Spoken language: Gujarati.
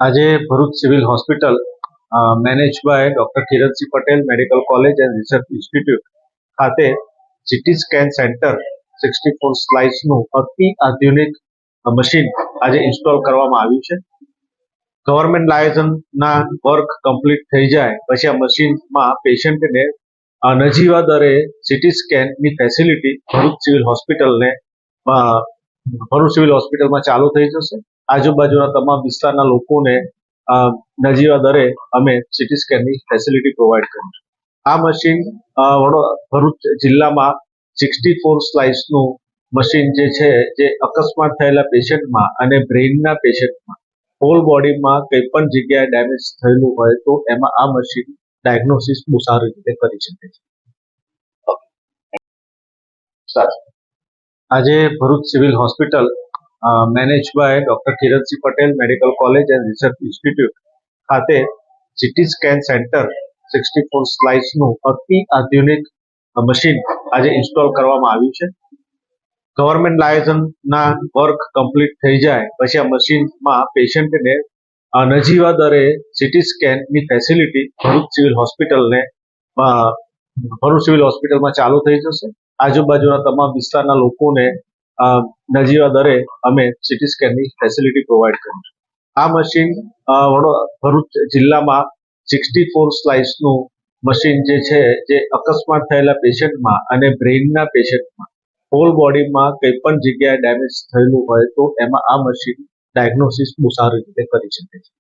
આજે Bharuch civil hospital manage by doctor Kiransinh Patel medical college and research institute ખાતે સીટી સ્કેન સેન્ટર 64 સ્લાઇસનું અતિ આધુનિક મશીન આજે ઇન્સ્ટોલ કરવામાં આવ્યું છે. ગવર્મેન્ટ લાયસન્સના વર્ક કમ્પ્લીટ થઈ જાય પછી આ મશીનમાં પેશન્ટને નજીવા દરે સીટી સ્કેનની ફેસિલિટી ભરૂચ સિવિલ હોસ્પિટલમાં ચાલુ થઈ જશે. આજુબાજુના તમામ વિસ્તારના લોકોને નજીવા દરે અમે સીટી સ્કેનની ફેસિલિટી પ્રોવાઈડ કરીશું. આ મશીન ભરૂચ જિલ્લામાં 64 સ્લાઇસનું મશીન જે છે જે અકસ્માત થયેલા પેશન્ટમાં અને બ્રેઇનના પેશન્ટમાં હોલ બોડીમાં કંઈ પણ જગ્યાએ ડેમેજ થયેલું હોય તો એમાં આ મશીન ડાયગ્નોસિસ બહુ સારી રીતે કરી શકે છે. આજે Bharuch civil hospital manage by doctor Kiransinh Patel medical college and research institute ખાતે સીટી સ્કેન સેન્ટર 64 સ્લાઇસનું અતિ આધુનિક મશીન આજે ઇન્સ્ટોલ કરવામાં આવ્યું છે. ગવર્મેન્ટ લાયસન્સના વર્ક કમ્પ્લીટ થઈ જાય પછી આ મશીનમાં પેશન્ટને નજીવા દરે સીટી સ્કેનની ફેસિલિટી ભરૂચ સિવિલ હોસ્પિટલમાં ચાલુ થઈ જશે. આજુબાજુના તમામ વિસ્તારના લોકોને નજીવા દરે અમે સીટી સ્કેનની ફેસિલિટી પ્રોવાઈડ કરીશું. આ મશીન ભરૂચ જિલ્લામાં 64 સ્લાઇસનું મશીન જે છે જે અકસ્માત થયેલા પેશન્ટમાં અને બ્રેઇનના પેશન્ટમાં હોલ બોડીમાં કંઈ પણ જગ્યાએ ડેમેજ થયેલું હોય તો એમાં આ મશીન ડાયગ્નોસિસ બહુ સારી રીતે કરી શકે છે.